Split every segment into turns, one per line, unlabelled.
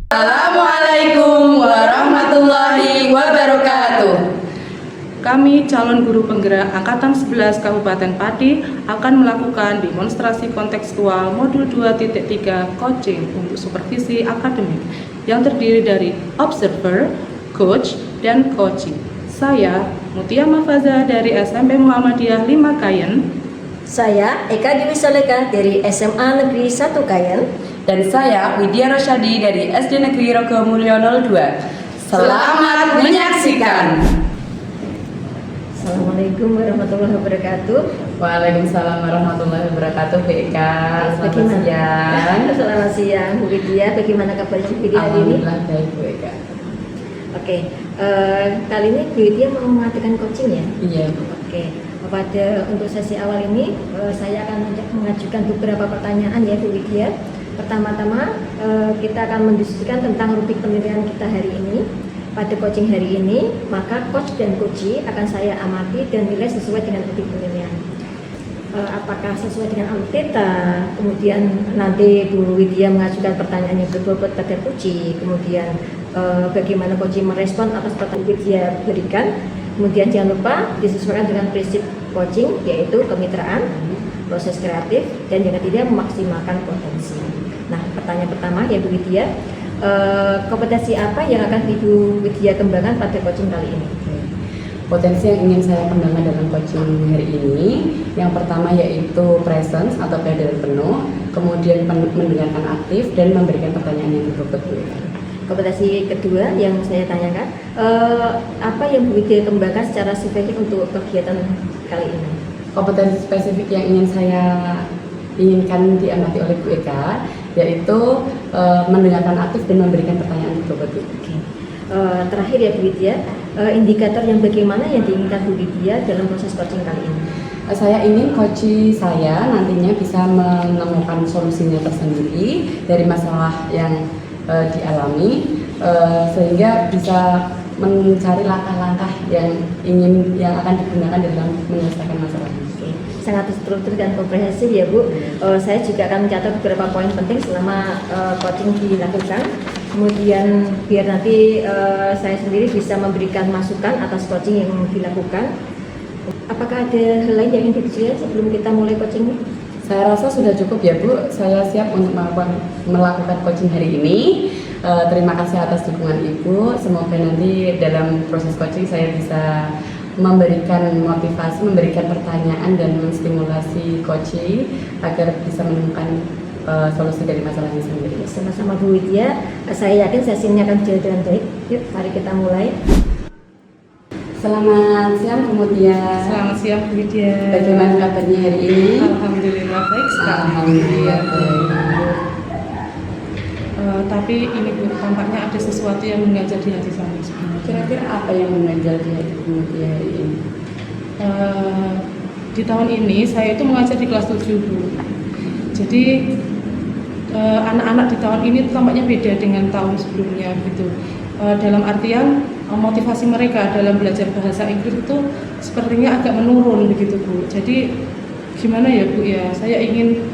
Assalamualaikum warahmatullahi wabarakatuh. Kami calon guru penggerak Angkatan 11 Kabupaten Pati akan melakukan demonstrasi kontekstual modul 2.3 coaching untuk supervisi akademik yang terdiri dari observer, coach, dan coaching. Saya Mutia Mafaza dari SMP Muhammadiyah 5 Kayen.
Saya Eka Dewi Soleka dari SMA Negeri 1 Kayen.
Dan saya Widya Rosyadi dari SD Negeri Rogo Mulyo 02.
Selamat menyaksikan.
Assalamualaikum warahmatullahi wabarakatuh.
Waalaikumsalam warahmatullahi wabarakatuh. BK, selamat siang.
Selamat siang Bu Widya. Bagaimana kabarnya Bu Widya hari ini?
Alhamdulillah baik Bu Eka.
Oke, kali ini Bu Widya mau mengadakan coaching ya?
Iya Bu.
Oke, untuk sesi awal ini saya akan mengajukan beberapa pertanyaan ya Bu Widya. Pertama-tama kita akan mendiskusikan tentang rubrik penilaian kita hari ini. Pada coaching hari ini, maka coach dan coachee akan saya amati dan nilai sesuai dengan rubrik penilaian. Apakah sesuai dengan antitesa, kemudian nanti Bu Widya mengajukan pertanyaan yang berbobot pada coachee, kemudian bagaimana coachee merespon atas pertanyaan yang Widya berikan. Kemudian jangan lupa disesuaikan dengan prinsip coaching, yaitu kemitraan, proses kreatif, dan yang ketiga memaksimalkan potensi. Nah, pertanyaan pertama ya Bu Widya, kompetensi apa yang akan Ibu Widya kembangkan pada coaching kali ini?
Potensi yang ingin saya kembangkan dalam coaching hari ini, yang pertama yaitu presence atau kehadiran penuh, kemudian mendengarkan aktif dan memberikan pertanyaan yang berbobot.
Kompetensi kedua yang saya tanyakan, apa yang Bu Widya kembangkan secara spesifik untuk kegiatan kali ini?
Kompetensi spesifik yang inginkan diamati oleh Bu Eka yaitu mendengarkan aktif dan memberikan pertanyaan yang berbobot.
Terakhir ya Bu Widya, indikator yang bagaimana yang diinginkan Bu Widya dalam proses coaching kali ini?
Saya ingin coachee saya nantinya bisa menemukan solusinya tersendiri dari masalah yang dialami, sehingga bisa mencari langkah-langkah yang akan digunakan dalam menyelesaikan masalah.
Sangat terstruktur dan komprehensif ya Bu. Saya juga akan mencatat beberapa poin penting selama coaching dilakukan. Kemudian biar nanti saya sendiri bisa memberikan masukan atas coaching yang dilakukan. Apakah ada hal lain yang ingin dijelaskan sebelum kita mulai coaching?
Saya rasa sudah cukup ya Bu. Saya siap untuk melakukan coaching hari ini. Terima kasih atas dukungan Ibu. Semoga nanti dalam proses coaching saya bisa memberikan motivasi, memberikan pertanyaan dan menstimulasi coachee agar bisa menemukan solusi dari masalahnya sendiri.
Sama-sama Bu Widya, saya yakin sesi ini akan berjalan dengan baik. Yuk, mari kita mulai.
Selamat siang Bu Mutia.
Selamat siang Bu Widya.
Bagaimana kabarnya hari ini?
Alhamdulillah baik sekali.
Alhamdulillah baik.
Tapi ini Bu, tampaknya ada sesuatu yang mengganjal di hati saya sebenarnya.
Kira-kira apa yang mengganjal di hati Bu Mutia hari ini?
Di tahun ini saya itu mengajar di kelas 7 Bu. Jadi anak-anak di tahun ini tampaknya beda dengan tahun sebelumnya gitu. Dalam artian motivasi mereka dalam belajar bahasa Inggris itu sepertinya agak menurun begitu Bu. Jadi gimana ya Bu ya, saya ingin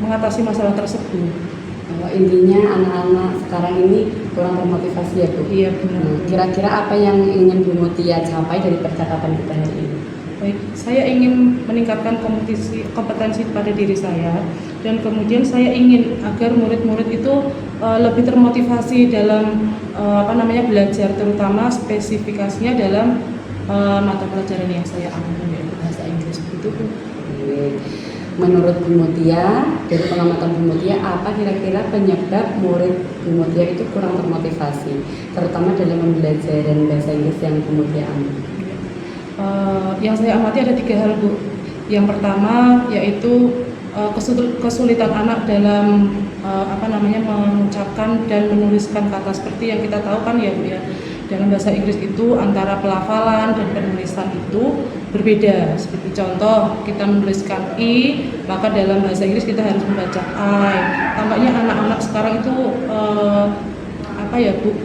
mengatasi masalah tersebut.
Intinya anak-anak sekarang ini kurang termotivasi ya Bu?
Iya benar.
Kira-kira apa yang ingin Bu Mutia capai dari percakapan kita hari ini?
Baik, saya ingin meningkatkan kompetensi pada diri saya, dan kemudian saya ingin agar murid-murid itu lebih termotivasi dalam belajar, terutama spesifikasinya dalam mata pelajaran yang saya ambil, yaitu bahasa Inggris. Itu Bu.
Menurut Bu Mutia, dari pengamatan Bu Mutia, apa kira-kira penyebab murid Bu Mutia itu kurang termotivasi, terutama dalam pembelajaran bahasa Inggris yang Bu Mutia ambil?
Yang saya amati ada 3 hal Bu. Yang pertama yaitu kesulitan anak dalam mengucapkan dan menuliskan kata. Seperti yang kita tahu kan ya Bu ya, dalam bahasa Inggris itu antara pelafalan dan penulisan itu berbeda. Seperti contoh, kita menuliskan I, maka dalam bahasa Inggris kita harus membaca I. Tampaknya anak-anak sekarang itu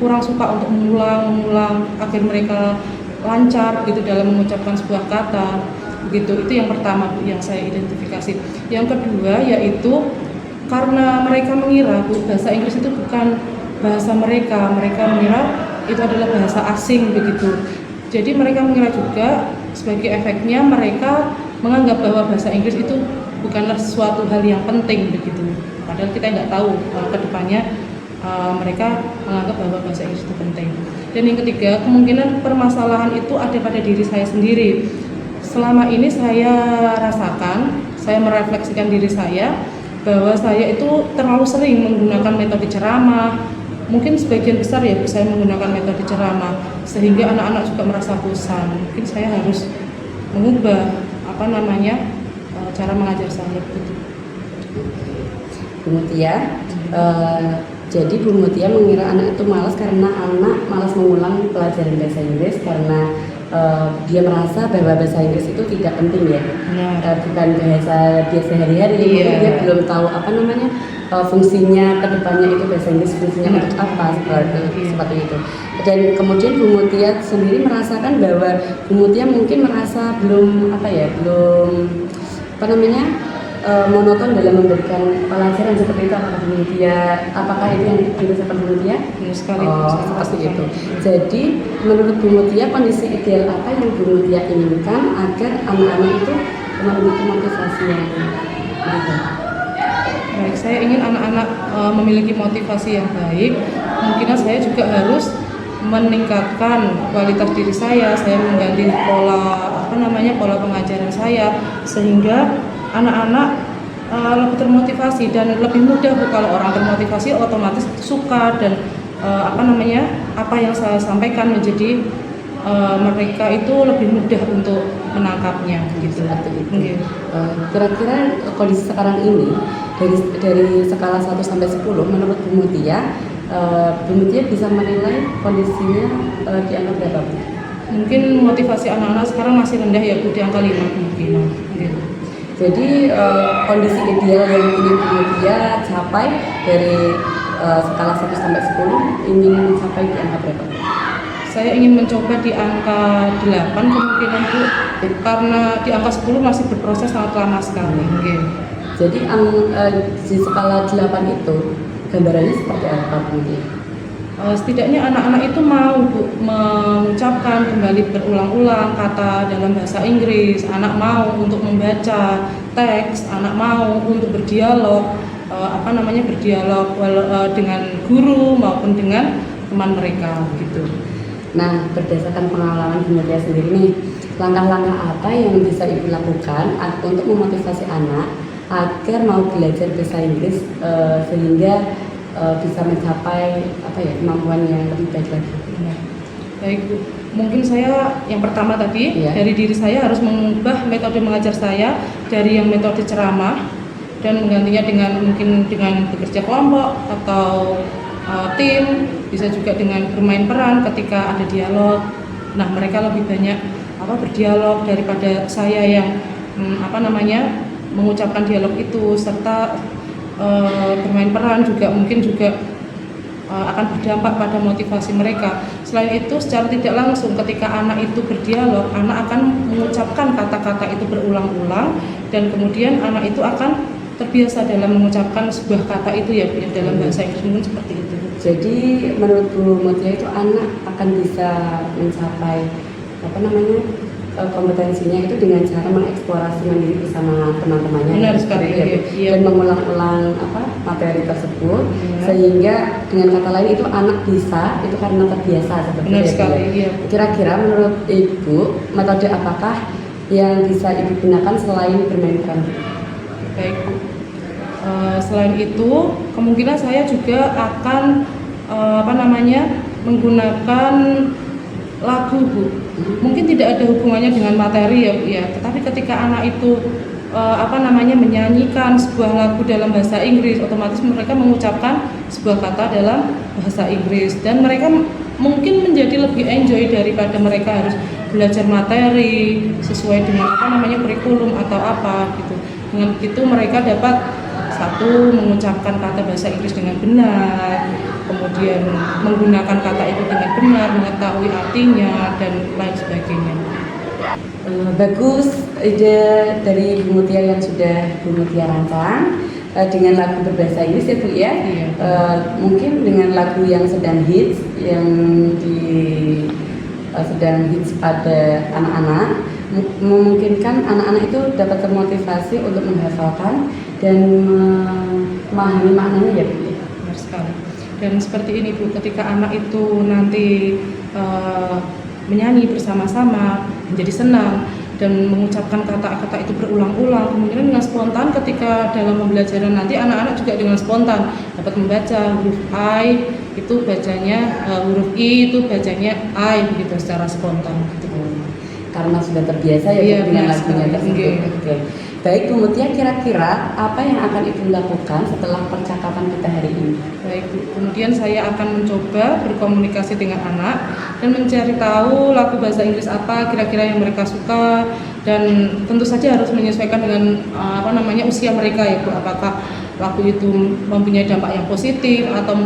kurang suka untuk mengulang agar mereka lancar gitu dalam mengucapkan sebuah kata. Begitu, itu yang pertama Bu, yang saya identifikasi. Yang kedua yaitu karena mereka mengira Bu, bahasa Inggris itu bukan bahasa mereka mengira itu adalah bahasa asing begitu. Jadi mereka mengira juga sebagai efeknya mereka menganggap bahwa bahasa Inggris itu bukanlah suatu hal yang penting begitu. Padahal kita nggak tahu ke depannya mereka menganggap bahwa bahasa Inggris itu penting. Dan yang ketiga, kemungkinan permasalahan itu ada pada diri saya sendiri. Selama ini saya rasakan, saya merefleksikan diri saya bahwa saya itu terlalu sering menggunakan metode ceramah. Mungkin sebagian besar ya saya menggunakan metode ceramah sehingga anak-anak juga merasa bosan. Mungkin saya harus mengubah cara mengajar saya begitu.
Bu Mutia, jadi Bu Mutia mengira anak itu malas karena anak malas mengulang pelajaran bahasa Inggris karena dia merasa bahwa bahasa Inggris itu tidak penting ya, bukan bahasa dia sehari-hari.
Iya.
Dia belum tahu fungsinya kedepannya itu bahasa Inggris fungsinya untuk apa seperti itu. Dan kemudian Bu Mutia sendiri merasakan bahwa Bu Mutia mungkin merasa belum monoton dalam memberikan pelajaran seperti itu. Apakah itu yang dirasakan Bu Mutia?
Sekali.
Seperti itu. Jadi menurut Bu Mutia kondisi ideal apa yang Bu Mutia inginkan agar anak-anak itu memiliki motivasi yang baik?
Baik, saya ingin anak-anak memiliki motivasi yang baik. Kemungkinan saya juga harus meningkatkan kualitas diri saya mengganti pola pengajaran saya sehingga anak-anak lebih termotivasi dan lebih mudah kalau orang termotivasi otomatis suka dan apa yang saya sampaikan menjadi mereka itu lebih mudah untuk menangkapnya gitu.
Okay. Kira-kira kondisi sekarang ini dari skala 1 sampai 10 menurut Bu Mutia, Bu Mutia bisa menilai kondisinya di angka berapa Bu?
Mungkin motivasi anak-anak sekarang masih rendah ya Bu, di angka 5 mungkin. Gitu.
Jadi kondisi ideal yang ingin Bu Mutia capai dari skala 1 sampai 10 ingin mencapai di angka berapa?
Saya ingin mencoba di angka 8 kemungkinan Bu, karena di angka 10 masih berproses sangat lama sekali. Okay.
Jadi di skala 8 itu gambarannya seperti apa Bu?
Setidaknya anak-anak itu mau Bu, mengucapkan kembali berulang-ulang kata dalam bahasa Inggris, anak mau untuk membaca teks, anak mau untuk berdialog, dengan guru maupun dengan teman mereka gitu.
Nah, berdasarkan pengalaman Bu Mutia sendiri nih, langkah-langkah apa yang bisa Ibu lakukan untuk memotivasi anak agar mau belajar bahasa Inggris sehingga bisa mencapai kemampuan yang lebih baik lagi?
Baik Bu, mungkin saya yang pertama tadi dari diri saya harus mengubah metode mengajar saya dari yang metode ceramah dan menggantinya dengan bekerja kelompok atau tim, bisa juga dengan bermain peran ketika ada dialog. Nah, mereka lebih banyak berdialog daripada saya yang mengucapkan dialog itu, serta bermain peran juga akan berdampak pada motivasi mereka. Selain itu, secara tidak langsung ketika anak itu berdialog, anak akan mengucapkan kata-kata itu berulang-ulang dan kemudian anak itu akan terbiasa dalam mengucapkan sebuah kata itu ya dalam bahasa Inggris mungkin seperti itu.
Jadi menurut Bu Mutia itu anak akan bisa mencapai kompetensinya itu dengan cara mengeksplorasi mandiri bersama teman-temannya.
Benar sekali.
Dan mengulang-ulang materi tersebut sehingga dengan kata lain itu anak bisa itu karena terbiasa seperti itu.
Benar sekali. Iya.
Kira-kira menurut Ibu metode apakah yang bisa Ibu gunakan selain bermain peran?
Baik Bu. Selain itu, kemungkinan saya juga akan menggunakan lagu Bu. Mungkin tidak ada hubungannya dengan materi ya Bu ya. Tetapi ketika anak itu menyanyikan sebuah lagu dalam bahasa Inggris, otomatis mereka mengucapkan sebuah kata dalam bahasa Inggris dan mereka mungkin menjadi lebih enjoy daripada mereka harus belajar materi sesuai dengan kurikulum atau apa gitu. Dengan begitu mereka dapat mengucapkan kata bahasa Inggris dengan benar, kemudian menggunakan kata itu dengan benar, mengetahui artinya dan lain sebagainya.
Bagus ide dari Bu Mutia yang sudah Bu Mutia rancang. dengan lagu berbahasa Inggris ya Bu ya.
Iya.
Mungkin dengan lagu yang sedang hits, yang sedang hits pada anak-anak, memungkinkan anak-anak itu dapat termotivasi untuk menghafalkan dan memahami maknanya ya Bu.
Benar sekali. Dan seperti ini Bu, ketika anak itu nanti menyanyi bersama-sama, menjadi senang dan mengucapkan kata-kata itu berulang-ulang, kemungkinan dengan spontan ketika dalam pembelajaran nanti anak-anak juga dengan spontan dapat membaca huruf I itu bacanya huruf I itu bacanya I begitu secara spontan gitu.
Karena sudah terbiasa ya
Iya,
Bu, dengan
benar
lagunya
sekali.
tersebut.
Iya.
Oke. Baik Bu Mutia, kira-kira apa yang akan Ibu lakukan setelah percakapan kita hari ini?
Baik Bu, kemudian saya akan mencoba berkomunikasi dengan anak dan mencari tahu lagu bahasa Inggris apa kira-kira yang mereka suka, dan tentu saja harus menyesuaikan dengan usia mereka ya Bu. Apakah lagu itu mempunyai dampak yang positif atau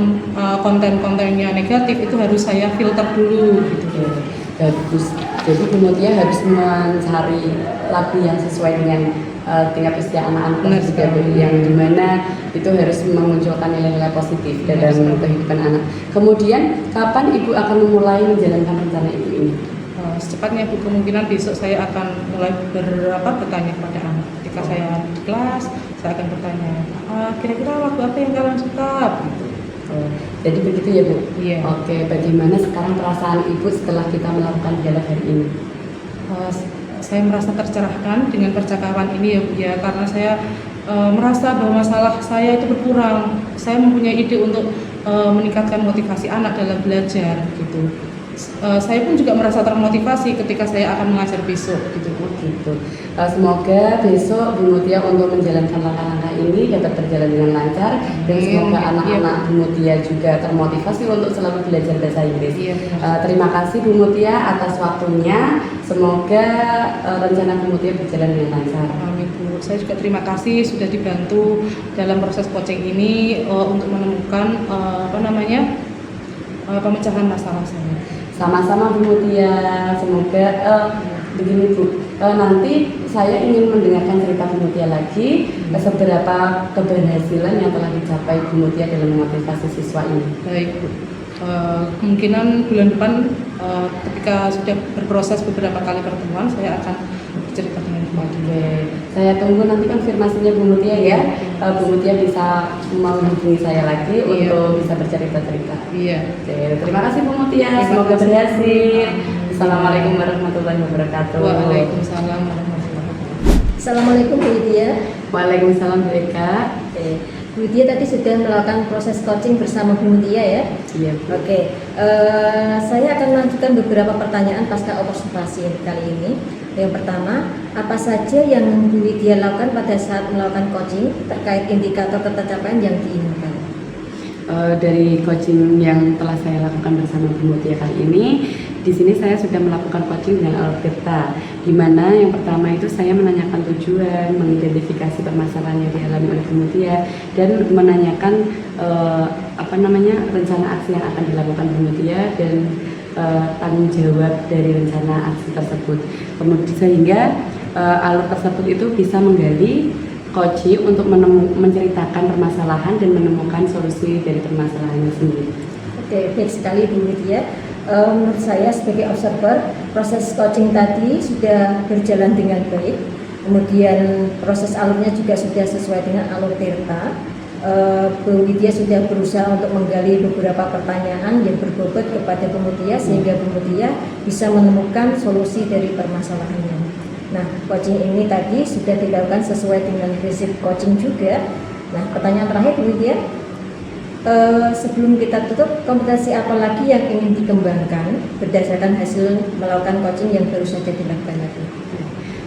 konten-kontennya negatif, itu harus saya filter dulu gitu.
Oke, bagus. Jadi Bu Mutia harus mencari lagu yang sesuai dengan tingkat usia anak-anak
Benar
tersebut,
sekali.
yang dimana itu harus memunculkan nilai-nilai positif
Benar
dalam
sekali.
kehidupan anak. Kemudian kapan Ibu akan memulai menjalankan rencana Ibu ini?
Secepatnya Bu, kemungkinan besok saya akan mulai bertanya kepada anak. Ketika saya di kelas, saya akan bertanya, kira-kira lagu apa yang kalian suka? Gitu.
Oh, jadi begitu ya Bu?
Iya.
Oke, bagaimana sekarang perasaan Ibu setelah kita melakukan dialog hari ini?
Saya merasa tercerahkan dengan percakapan ini ya Bu ya, karena saya merasa bahwa masalah saya itu berkurang. Saya mempunyai ide untuk meningkatkan motivasi anak dalam belajar gitu. Saya pun juga merasa termotivasi ketika saya akan mengajar besok gitu Bu.
Gitu. Semoga besok Bu Mutia untuk menjalankan langkah-langkah ini dapat berjalan dengan lancar, dan semoga anak-anak Bu Mutia juga termotivasi untuk selalu belajar bahasa Inggris.
Iya.
Terima kasih Bu Mutia atas waktunya. Semoga rencana Bu Mutia berjalan dengan lancar.
Amin Bu. Saya juga terima kasih sudah dibantu dalam proses coaching ini untuk menemukan pemecahan masalah saya.
Sama-sama Bu Mutia. Semoga begini Bu, nanti saya ingin mendengarkan cerita Bu Mutia lagi, seberapa keberhasilan yang telah dicapai Bu Mutia dalam memotivasi siswa ini.
Baik Bu. Kemungkinan bulan depan ketika sudah berproses beberapa kali pertemuan, saya akan bercerita dengan Bu.
Oke, saya tunggu nanti konfirmasinya Bu Mutia ya. Bu Mutia bisa menghubungi saya lagi
Iya.
untuk bisa bercerita-cerita.
Iya.
Oke, terima kasih Bu Mutia.
Terima
Semoga
kasih.
berhasil. Assalamualaikum warahmatullahi wabarakatuh.
Waalaikumsalam warahmatullahi wabarakatuh.
Assalamualaikum Bu Widya.
Waalaikumsalam Bu Eka.
Oke, Bu Widya tadi sudah melakukan proses coaching bersama Bu Mutia ya.
Iya Bu.
Oke, saya akan melanjutkan beberapa pertanyaan pasca observasi kali ini. Yang pertama, apa saja yang Bu Widya lakukan pada saat melakukan coaching terkait indikator tercapaian yang diinginkan?
Dari coaching yang telah saya lakukan bersama Bu Mutia kali ini, di sini saya sudah melakukan coaching dengan Alberta, di mana yang pertama itu saya menanyakan tujuan, mengidentifikasi permasalahan yang dialami oleh Bu Mutia, dan menanyakan rencana aksi yang akan dilakukan Bu Mutia dan tanggung jawab dari rencana aksi tersebut. Kemudian sehingga alur tersebut itu bisa menggali coaching untuk menceritakan permasalahan dan menemukan solusi dari permasalahannya sendiri.
Oke, baik sekali Bu Widya. Menurut saya sebagai observer, proses coaching tadi sudah berjalan dengan baik. Kemudian proses alurnya juga sudah sesuai dengan alur Tirta. Bu Widya sudah berusaha untuk menggali beberapa pertanyaan yang berbobot kepada Bu Mutia sehingga Bu Mutia bisa menemukan solusi dari permasalahannya. Nah, coaching ini tadi sudah dilakukan sesuai dengan prinsip coaching juga. Nah, pertanyaan terakhir Bu Widya, sebelum kita tutup, kompetensi apa lagi yang ingin dikembangkan berdasarkan hasil melakukan coaching yang baru saja dilakukan tadi?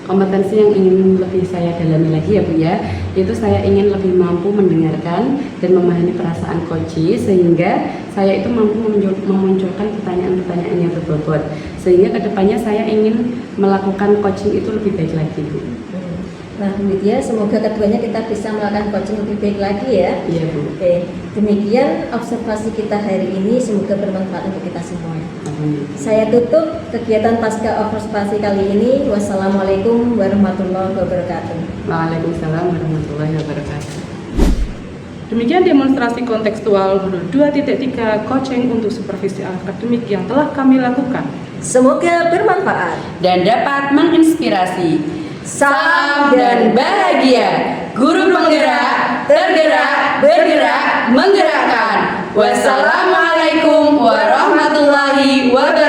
Kompetensi yang ingin lebih saya dalami lagi ya Bu ya, yaitu saya ingin lebih mampu mendengarkan dan memahami perasaan coach, sehingga saya itu mampu memunculkan pertanyaan-pertanyaan yang berbobot, sehingga kedepannya saya ingin melakukan coaching itu lebih baik lagi Bu.
Nah Bu Widya, semoga keduanya kita bisa melakukan coaching lebih baik lagi ya.
Iya Bu.
Oke, demikian observasi kita hari ini, semoga bermanfaat untuk kita semua. Saya tutup kegiatan pasca observasi kali ini. Wassalamualaikum warahmatullahi wabarakatuh.
Waalaikumsalam warahmatullahi wabarakatuh.
Demikian demonstrasi kontekstual modul 2.3 coaching untuk supervisi akademik yang telah kami lakukan.
Semoga bermanfaat.
dan dapat menginspirasi.
Salam
dan bahagia, guru penggerak, tergerak, bergerak, menggerakkan. Wassalamualaikum warahmatullahi wabarakatuh.